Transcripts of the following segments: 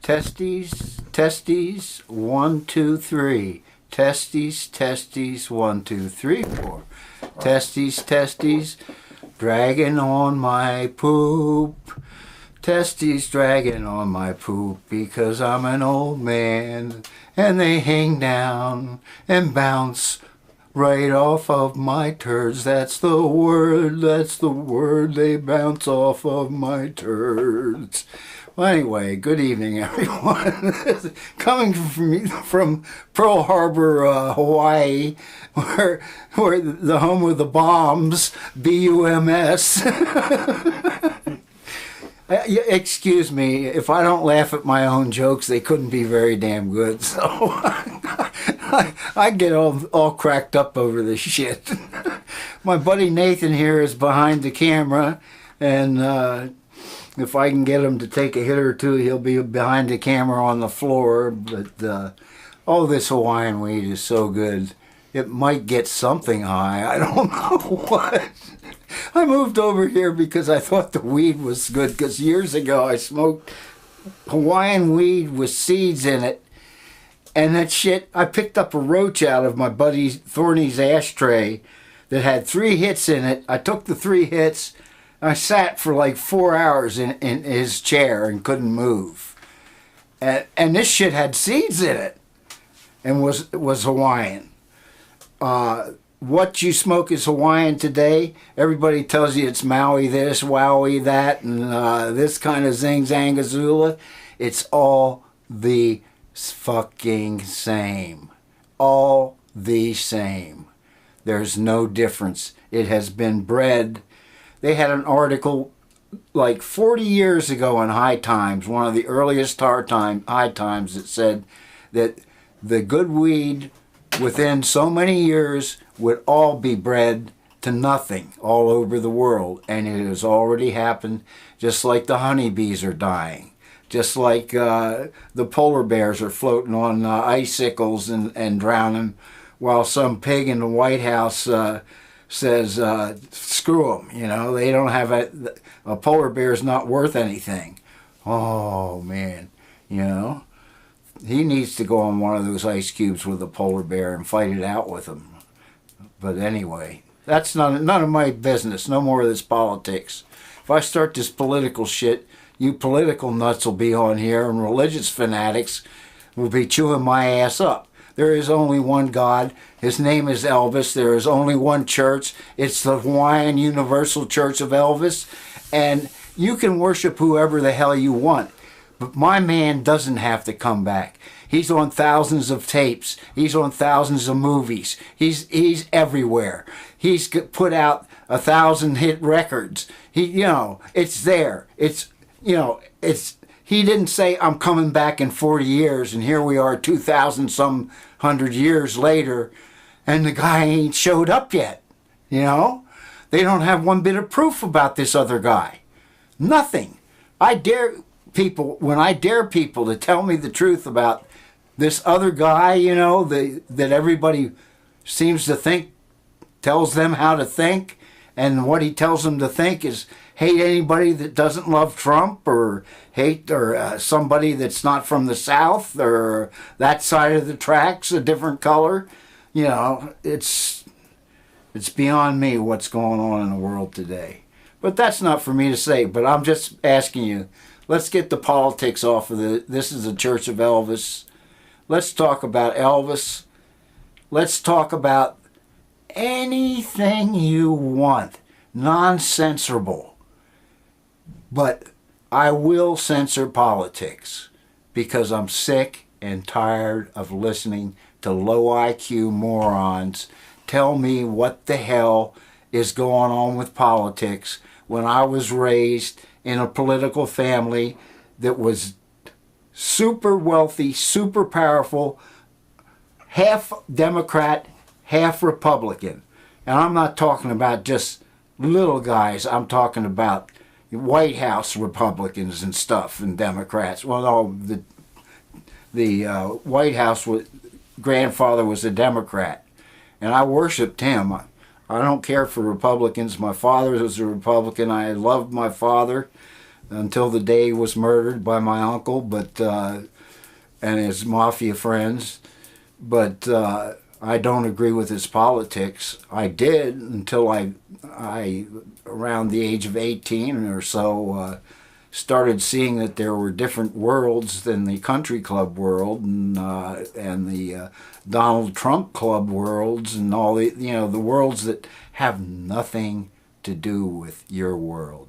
Testes, testes, 1, 2, 3. Testes, testes, 1, 2, 3, 4. Testes, testes, dragging on my poop. Testes dragging on my poop because I'm an old man and they hang down and bounce right off of my turds. That's the word, they bounce off of my turds. Well, anyway, good evening, everyone. Coming from Pearl Harbor, Hawaii, where the home of the bombs, BUMS. Excuse me, if I don't laugh at my own jokes, they couldn't be very damn good. So I get all cracked up over this shit. My buddy Nathan here is behind the camera, and if I can get him to take a hit or two, he'll be behind the camera on the floor. But oh, this Hawaiian weed is so good. It might get something high. I don't know what. I moved over here because I thought the weed was good, because years ago I smoked Hawaiian weed with seeds in it, and that shit, I picked up a roach out of my buddy Thorny's ashtray that had 3 hits in it. I took the 3 hits. I sat for like 4 hours in his chair and couldn't move. And this shit had seeds in it and was Hawaiian. What you smoke is Hawaiian today. Everybody tells you it's Maui this, Wowie that, and this kind of zing zangazula. It's all the fucking same. All the same. There's no difference. It has been bred. They had an article like 40 years ago in High Times, one of the earliest High Times, that said that the good weed within so many years would all be bred to nothing all over the world. And it has already happened, just like the honeybees are dying. Just like the polar bears are floating on icicles and drowning, while some pig in the White House says, screw them, you know, they don't have a polar bear is not worth anything. Oh, man, you know. He needs to go on one of those ice cubes with a polar bear and fight it out with him. But anyway, that's none of my business. No more of this politics. If I start this political shit, you political nuts will be on here, and religious fanatics will be chewing my ass up. There is only one God. His name is Elvis. There is only one church. It's the Hawaiian Universal Church of Elvis. And you can worship whoever the hell you want. But my man doesn't have to come back. He's on thousands of tapes. He's on thousands of movies. He's everywhere. He's put out 1,000 hit records. It's there. He didn't say, I'm coming back in 40 years, and here we are 2,000 some hundred years later, and the guy ain't showed up yet. You know? They don't have one bit of proof about this other guy. Nothing. When I dare people to tell me the truth about this other guy, that everybody seems to think, tells them how to think, and what he tells them to think is hate anybody that doesn't love Trump, or hate somebody that's not from the South, or that side of the tracks a different color. It's beyond me what's going on in the world today. But that's not for me to say, but I'm just asking you, let's get the politics off of this is the Church of Elvis. Let's talk about Elvis. Let's talk about anything you want. Non-censorable. But I will censor politics because I'm sick and tired of listening to low IQ morons tell me what the hell is going on with politics when I was raised in a political family that was super wealthy, super powerful, half Democrat, half Republican. And I'm not talking about just little guys. I'm talking about White House Republicans and stuff, and Democrats. Well, no, the White House grandfather was a Democrat, and I worshipped him. I don't care for Republicans. My father was a Republican. I loved my father. until the day he was murdered by my uncle, but and his mafia friends. But I don't agree with his politics. I did until I around the age of 18 or so, started seeing that there were different worlds than the country club world and the Donald Trump club worlds and all the the worlds that have nothing to do with your world.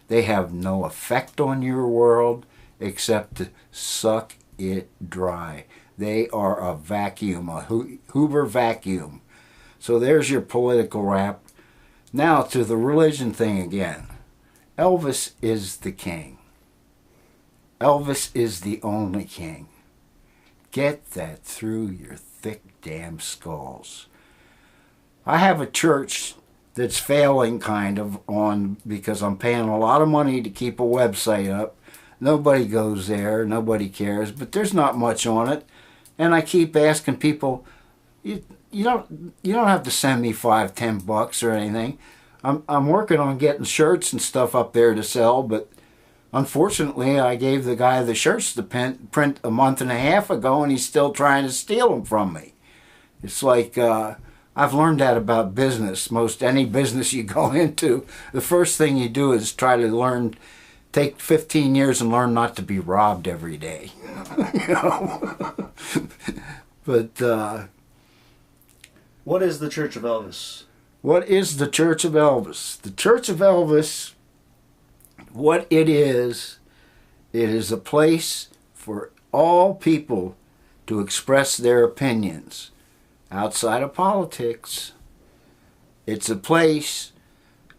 They have no effect on your world except to suck it dry. They are a vacuum, a Hoover vacuum. So there's your political rap. Now to the religion thing again. Elvis is the king. Elvis is the only king. Get that through your thick damn skulls. I have a church that's failing kind of on because I'm paying a lot of money to keep a website up. Nobody goes there, nobody cares, but there's not much on it. And I keep asking people, you don't have to send me $5-10 or anything. I'm working on getting shirts and stuff up there to sell, but unfortunately I gave the guy the shirts to print a month and a half ago, and he's still trying to steal them from me. It's like I've learned that about business. Most any business you go into, the first thing you do is try to take 15 years and learn not to be robbed every day. But what is the Church of Elvis? What is the Church of Elvis? The Church of Elvis, what it is a place for all people to express their opinions outside of politics. It's a place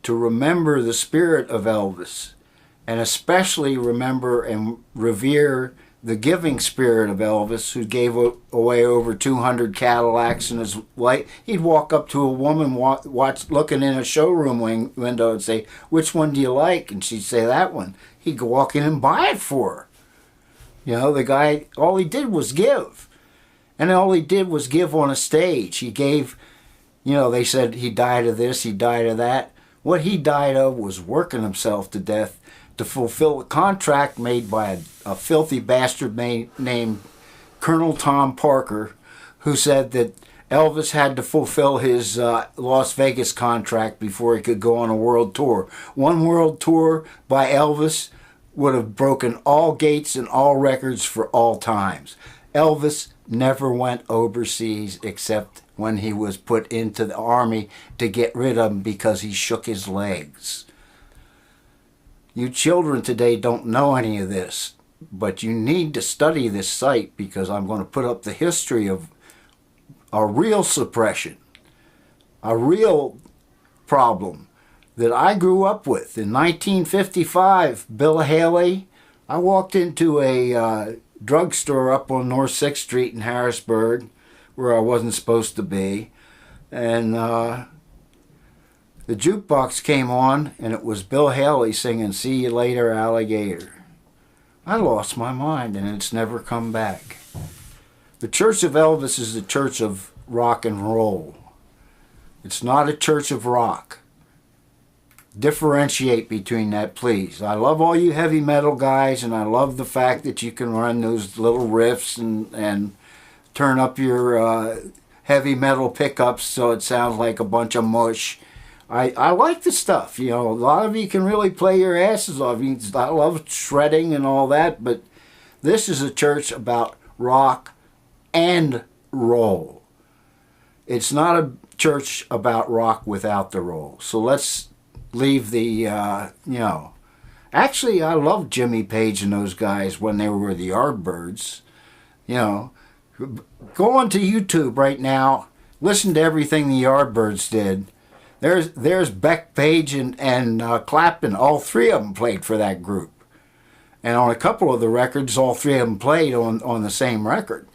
to remember the spirit of Elvis, and especially remember and revere the giving spirit of Elvis, who gave away over 200 Cadillacs in his life. He'd walk up to a woman looking in a showroom window and say, "Which one do you like?" And she'd say, "That one." He'd go walk in and buy it for her. The guy, all he did was give. And all he did was give on a stage. He gave, they said he died of this, he died of that. What he died of was working himself to death to fulfill a contract made by a filthy bastard named Colonel Tom Parker, who said that Elvis had to fulfill his Las Vegas contract before he could go on a world tour. One world tour by Elvis would have broken all gates and all records for all times. Elvis never went overseas except when he was put into the army to get rid of him because he shook his legs. You children today don't know any of this, but you need to study this site because I'm going to put up the history of a real suppression, a real problem that I grew up with. In 1955, Bill Haley, I walked into a drugstore up on North 6th Street in Harrisburg where I wasn't supposed to be, and the jukebox came on, and it was Bill Haley singing "See You Later, Alligator." I lost my mind, and it's never come back. The Church of Elvis is the church of rock and roll. It's not a church of rock. Differentiate between that, please. I love all you heavy metal guys, and I love the fact that you can run those little riffs and turn up your heavy metal pickups so it sounds like a bunch of mush. I like the stuff. A lot of you can really play your asses off. I love shredding and all that, but this is a church about rock and roll. It's not a church about rock without the roll. So let's leave the, Actually, I loved Jimmy Page and those guys when they were the Yardbirds. Go on to YouTube right now. Listen to everything the Yardbirds did. There's Beck, Page, and Clapton. All three of them played for that group. And on a couple of the records, all three of them played on the same record.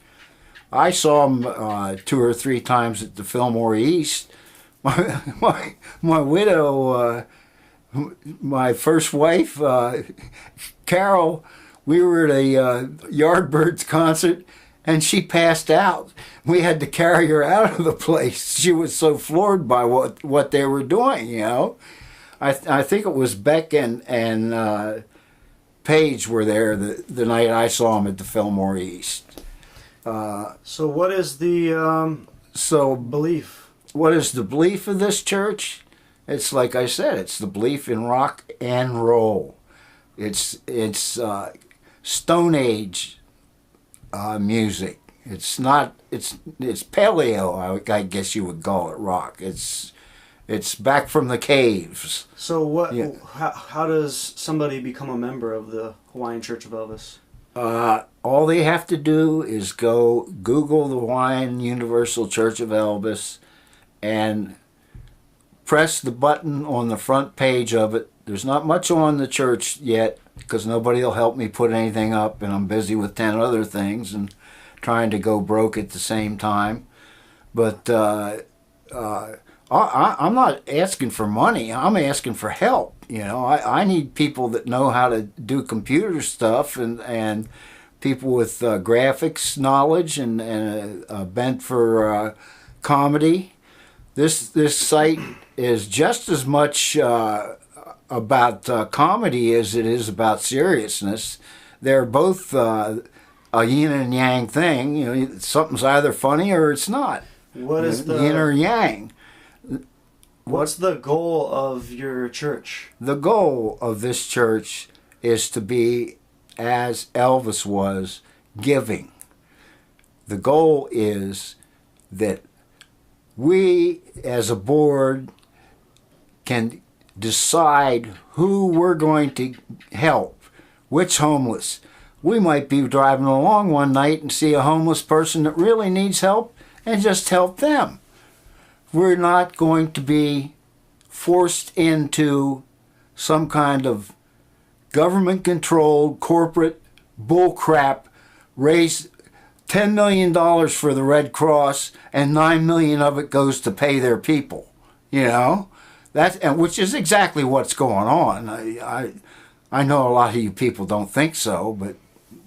I saw them 2 or 3 times at the Fillmore East. My widow, my first wife, Carol, we were at a Yardbirds concert, and she passed out. We had to carry her out of the place. She was so floored by what they were doing, I think it was Beck and Page were there the night I saw them at the Fillmore East. So what is the belief? What is the belief of this church? It's like I said, it's the belief in rock and roll. It's Stone Age music. It's not. It's paleo. I guess you would call it rock. It's back from the caves. So what? Yeah. How does somebody become a member of the Hawaiian Church of Elvis? All they have to do is go Google the Hawaiian Universal Church of Elvis and press the button on the front page of it. There's not much on the church yet because nobody will help me put anything up, and I'm busy with 10 other things and trying to go broke at the same time. But I'm not asking for money. I'm asking for help. I need people that know how to do computer stuff and people with graphics knowledge and a bent for comedy. This site is just as much about comedy as it is about seriousness. They're both a yin and yang thing. Something's either funny or it's not. What is the yin or yang? What's the goal of your church? The goal of this church is to be as Elvis was, giving. The goal is that we as a board can decide who we're going to help, which homeless. We might be driving along one night and see a homeless person that really needs help and just help them. We're not going to be forced into some kind of government-controlled corporate bullcrap, raise $10 million for the Red Cross and $9 million of it goes to pay their people. Which is exactly what's going on. I know a lot of you people don't think so, but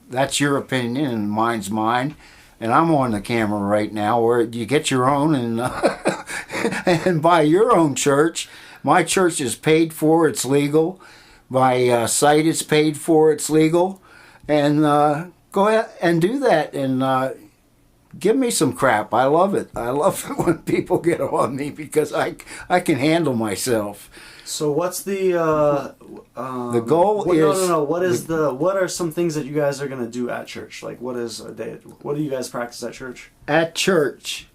that's your opinion and mine's mine. And I'm on the camera right now where you get your own and buy your own church. My church is paid for, it's legal. My site is paid for, it's legal. And go ahead and do that and give me some crap. I love it. I love it when people get on me because I can handle myself. So what's the goal is... No. What are some things that you guys are going to do at church? Like what do you guys practice at church? At church,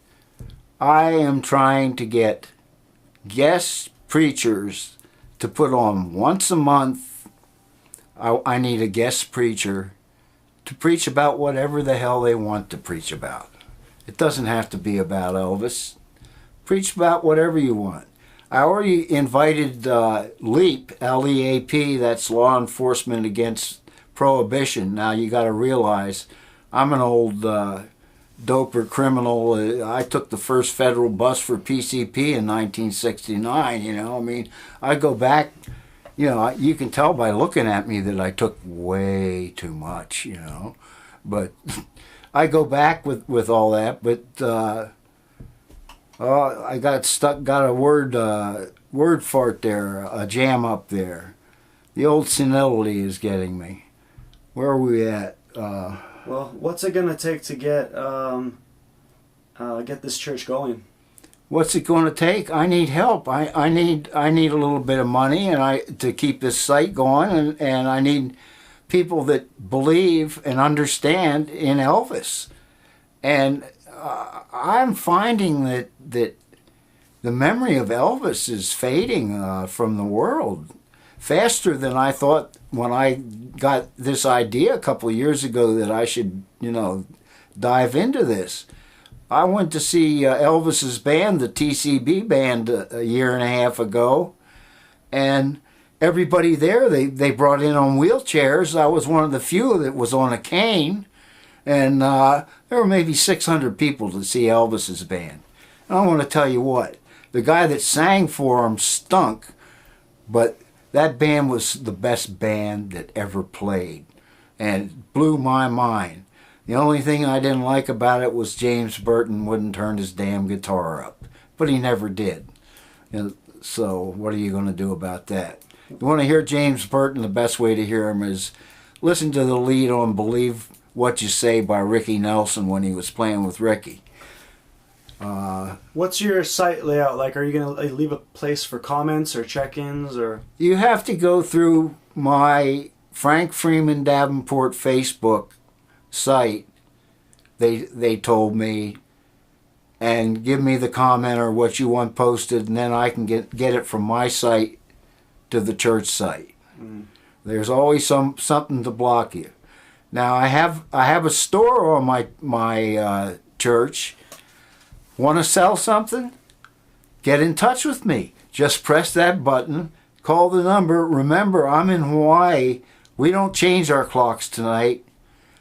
I am trying to get guest preachers to put on once a month. I need a guest preacher to preach about whatever the hell they want to preach about. It doesn't have to be about Elvis. Preach about whatever you want. I already invited LEAP, L-E-A-P, that's Law Enforcement Against Prohibition. Now you got to realize I'm an old doper criminal. I took the first federal bus for PCP in 1969, I go back, you can tell by looking at me that I took way too much, but I go back with all that, but I got a word fart there, a jam up there. The old senility is getting me. Where are we at? Well, what's it gonna take to get this church going? What's it going to take? I need help. I need a little bit of money to keep this site going, and I need people that believe and understand in Elvis. And I'm finding that the memory of Elvis is fading from the world faster than I thought when I got this idea a couple of years ago that I should, dive into this. I went to see Elvis's band, the TCB band, a year and a half ago, and everybody there, they brought in on wheelchairs. I was one of the few that was on a cane, and there were maybe 600 people to see Elvis's band. And I want to tell you what, the guy that sang for him stunk, but that band was the best band that ever played, and it blew my mind. The only thing I didn't like about it was James Burton wouldn't turn his damn guitar up, but he never did. So what are you going to do about that? You want to hear James Burton, the best way to hear him is listen to the lead on Believe What You Say by Ricky Nelson when he was playing with Ricky. What's your site layout like? Are you going to leave a place for comments or check-ins? Or You have to go through my Frank Freeman Davenport Facebook site, they told me, and give me the comment or what you want posted, and then I can get it from my site to the church site. There's always something to block you. Now I have a store on my church. Want to sell something? Get in touch with me. Just press that button, call the number. Remember, I'm in Hawaii. We don't change our clocks tonight.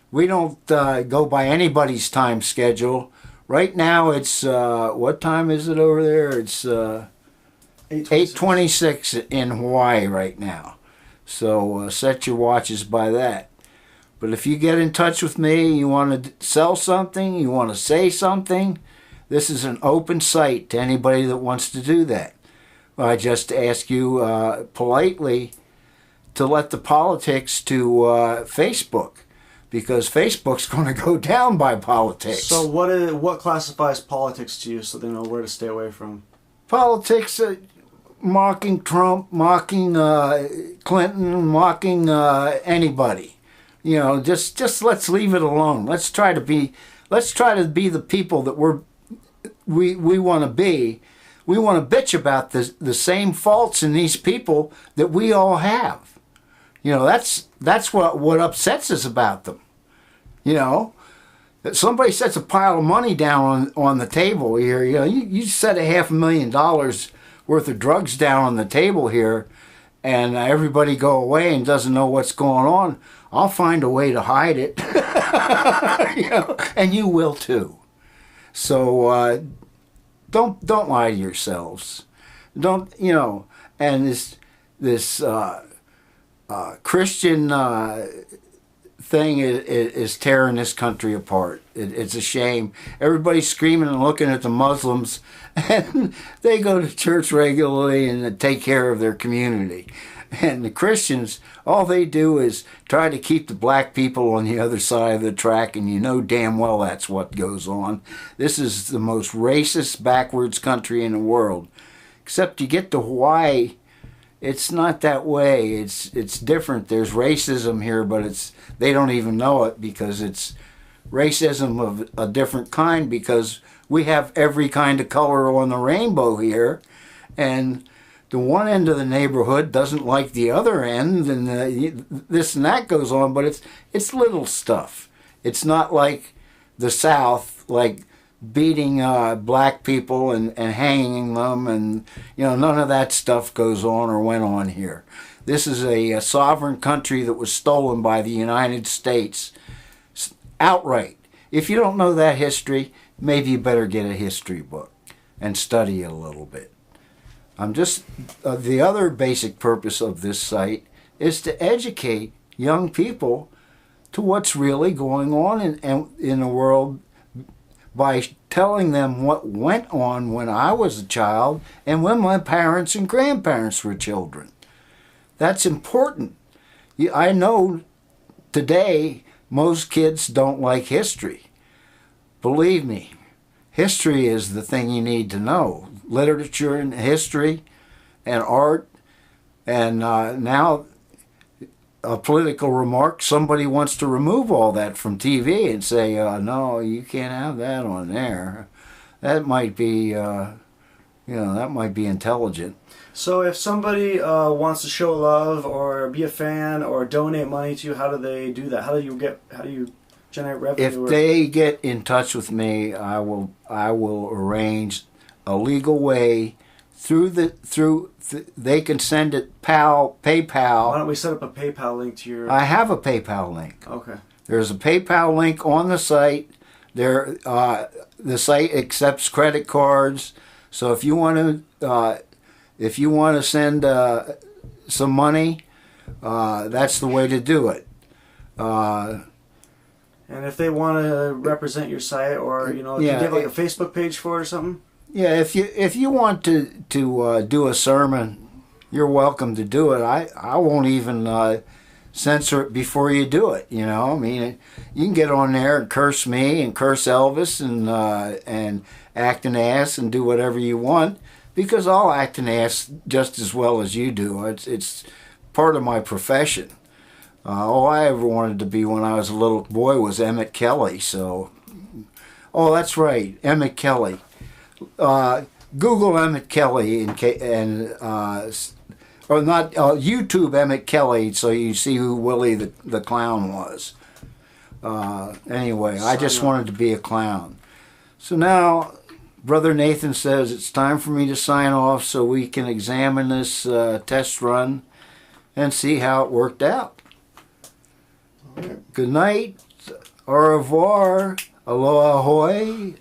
We don't go by anybody's time schedule. Right now it's, what time is it over there? It's 8:26 in Hawaii right now. So set your watches by that. But if you get in touch with me, you want to sell something, you want to say something, this is an open site to anybody that wants to do that. I just ask you politely to let the politics to Facebook, because Facebook's going to go down by politics. So what classifies politics to you so they know where to stay away from? Politics, mocking Trump, mocking Clinton, mocking anybody. You know, just let's leave it alone. Let's try to be the people that we want to be. We want to bitch about the same faults in these people that we all have. You know, that's what upsets us about them. You know, that somebody sets a pile of money down on the table here. You know, you set $500,000 worth of drugs down on the table here, and everybody go away and doesn't know what's going on. I'll find a way to hide it. You know, and you will too. So don't lie to yourselves. Don't, you know. And this Christian thing is tearing this country apart. It's a shame. Everybody's screaming and looking at the Muslims, and they go to church regularly and take care of their community. And the Christians, all they do is try to keep the black people on the other side of the track, and you know damn well that's what goes on. This is the most racist, backwards country in the world. Except you get to Hawaii, it's not that way. It's different. There's racism here, but they don't even know it, because it's racism of a different kind, because we have every kind of color on the rainbow here, and the one end of the neighborhood doesn't like the other end, and this and that goes on, but it's little stuff. It's not like the South, like beating black people and hanging them, and you know, none of that stuff goes on or went on here. This is a sovereign country that was stolen by the United States outright. If you don't know that history, maybe you better get a history book and study it a little bit. I'm just, the other basic purpose of this site is to educate young people to what's really going on in the world, by telling them what went on when I was a child and when my parents and grandparents were children. That's important. I know today most kids don't like history. Believe me, history is the thing you need to know. Literature and history and art, and now a political remark, somebody wants to remove all that from TV and say, no, you can't have that on there. That might be, that might be intelligent. So if somebody wants to show love or be a fan or donate money to you, how do they do that? How do you generate revenue? If they get in touch with me, I will arrange a legal way they can send it PayPal. Why don't we set up a PayPal link to your... I have a PayPal link. Okay. There's a PayPal link on the site. The site accepts credit cards. So if you want to send some money, that's the way to do it. And if they want to represent your site, or do you have like a Facebook page for it or something? Yeah, if you want to do a sermon you're welcome to do it. I won't even censor it before you do it. You know, I mean, you can get on there and curse me and curse Elvis and act an ass and do whatever you want, because I'll act an ass just as well as you do. It's part of my profession. All I ever wanted to be when I was a little boy was Emmett Kelly. So, oh, that's right, Emmett Kelly. Google Emmett Kelly or not, YouTube Emmett Kelly, so you see who Willie the Clown was. Anyway, I just wanted to be a clown. So now, Brother Nathan says it's time for me to sign off so we can examine this test run and see how it worked out. Right. Good night. Au revoir. Aloha Hawaii.